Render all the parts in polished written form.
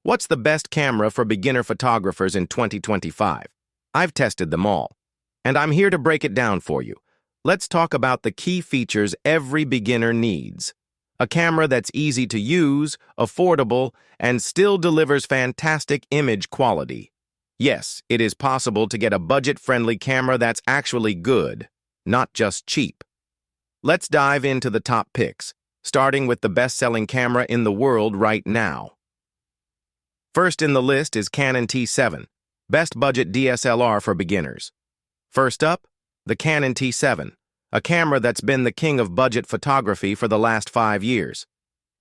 What's the best camera for beginner photographers in 2025? I've tested them all, and I'm here to break it down for you. Let's talk about the key features every beginner needs. A camera that's easy to use, affordable, and still delivers fantastic image quality. Yes, it is possible to get a budget-friendly camera that's actually good, not just cheap. Let's dive into the top picks, starting with the best-selling camera in the world right now. First in the list is Canon T7, best budget DSLR for beginners. First up, the Canon T7, a camera that's been the king of budget photography for the last 5 years.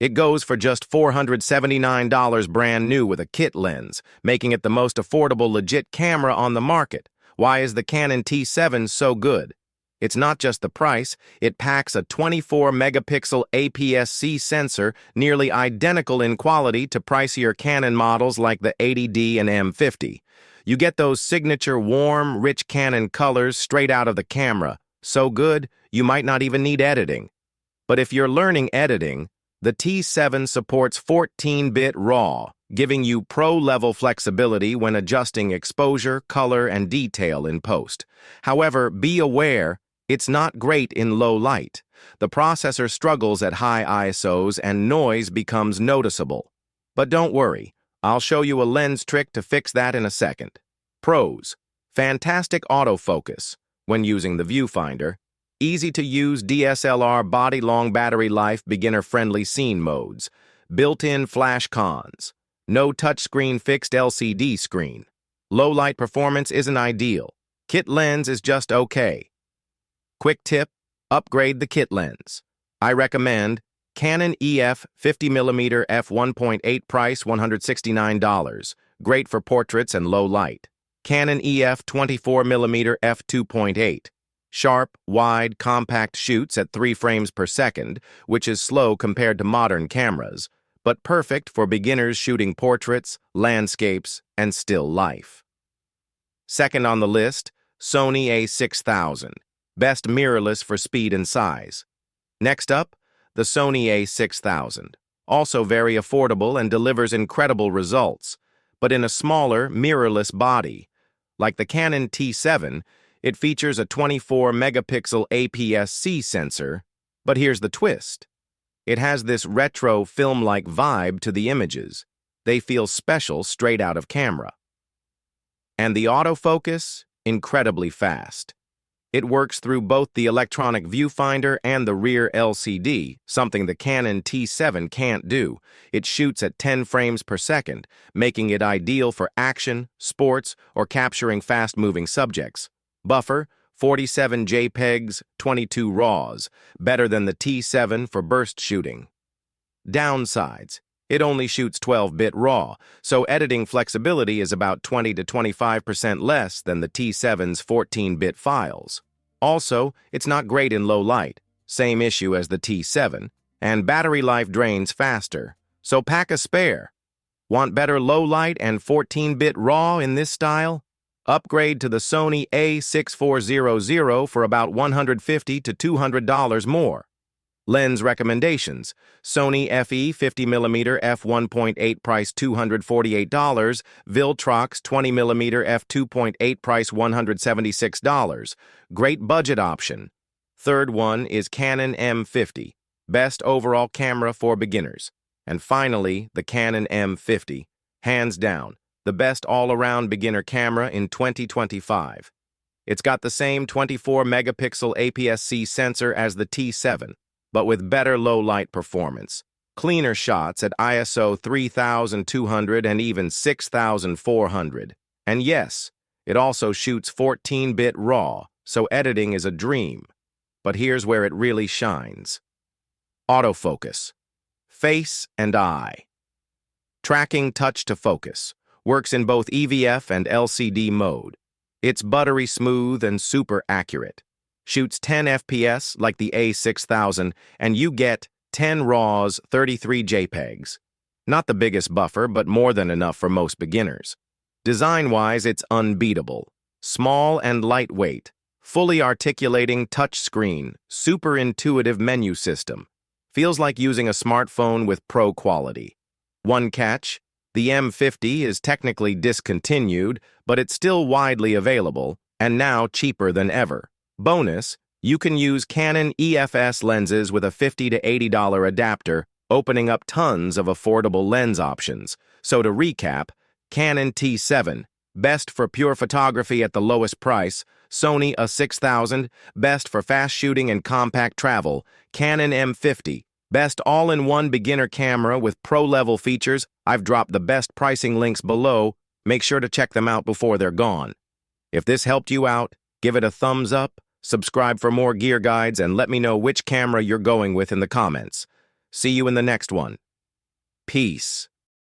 It goes for just $479 brand new with a kit lens, making it the most affordable legit camera on the market. Why is the Canon T7 so good? It's not just the price, it packs a 24-megapixel APS-C sensor nearly identical in quality to pricier Canon models like the 80D and M50. You get those signature warm, rich Canon colors straight out of the camera. So good, you might not even need editing. But if you're learning editing, the T7 supports 14-bit RAW, giving you pro-level flexibility when adjusting exposure, color, and detail in post. However, be aware, it's not great in low light. The processor struggles at high ISOs and noise becomes noticeable. But don't worry, I'll show you a lens trick to fix that in a second. Pros: fantastic autofocus when using the viewfinder, easy-to-use DSLR body long battery life beginner-friendly scene modes, built-in flash cons, no touchscreen fixed LCD screen. Low light performance isn't ideal. Kit lens is just okay. Quick tip, upgrade the kit lens. I recommend Canon EF 50mm f1.8 price $169, great for portraits and low light. Canon EF 24mm f2.8, sharp, wide, compact shoots at 3 frames per second, which is slow compared to modern cameras, but perfect for beginners shooting portraits, landscapes, and still life. Second on the list, Sony a6000. Best mirrorless for speed and size. Next up, the Sony a6000. Also very affordable and delivers incredible results, but in a smaller, mirrorless body. Like the Canon T7, it features a 24-megapixel APS-C sensor, but here's the twist. It has this retro film-like vibe to the images. They feel special straight out of camera. And the autofocus? Incredibly fast. It works through both the electronic viewfinder and the rear LCD, something the Canon T7 can't do. It shoots at 10 frames per second, making it ideal for action, sports, or capturing fast-moving subjects. Buffer, 47 JPEGs, 22 RAWs, better than the T7 for burst shooting. Downsides: it only shoots 12-bit RAW, so editing flexibility is about 20 to 25% less than the T7's 14-bit files. Also, it's not great in low light, same issue as the T7, and battery life drains faster, so pack a spare. Want better low light and 14-bit RAW in this style? Upgrade to the Sony a6400 for about $150 to $200 more. Lens recommendations: Sony FE 50mm f1.8 price $248, Viltrox 20mm f2.8 price $176. Great budget option. Third one is Canon M50, best overall camera for beginners. And finally, the Canon M50, hands down, the best all-around beginner camera in 2025. It's got the same 24-megapixel APS-C sensor as the T7, but with better low-light performance, cleaner shots at ISO 3200 and even 6400. And yes, it also shoots 14-bit RAW, so editing is a dream. But here's where it really shines. Autofocus. Face and eye. Tracking touch to focus. Works in both EVF and LCD mode. It's buttery smooth and super accurate. Shoots 10 FPS like the a6000, and you get 10 RAWs, 33 JPEGs. Not the biggest buffer, but more than enough for most beginners. Design-wise, it's unbeatable. Small and lightweight, fully articulating touchscreen, super intuitive menu system. Feels like using a smartphone with pro quality. One catch: The M50 is technically discontinued, but it's still widely available, and now cheaper than ever. Bonus, you can use Canon EFS lenses with a $50 to $80 adapter, opening up tons of affordable lens options. So to recap, Canon T7, best for pure photography at the lowest price. Sony A6000, best for fast shooting and compact travel. Canon M50, best all-in-one beginner camera with pro-level features. I've dropped the best pricing links below. Make sure to check them out before they're gone. If this helped you out, give it a thumbs up, subscribe for more gear guides, and let me know which camera you're going with in the comments. See you in the next one. Peace.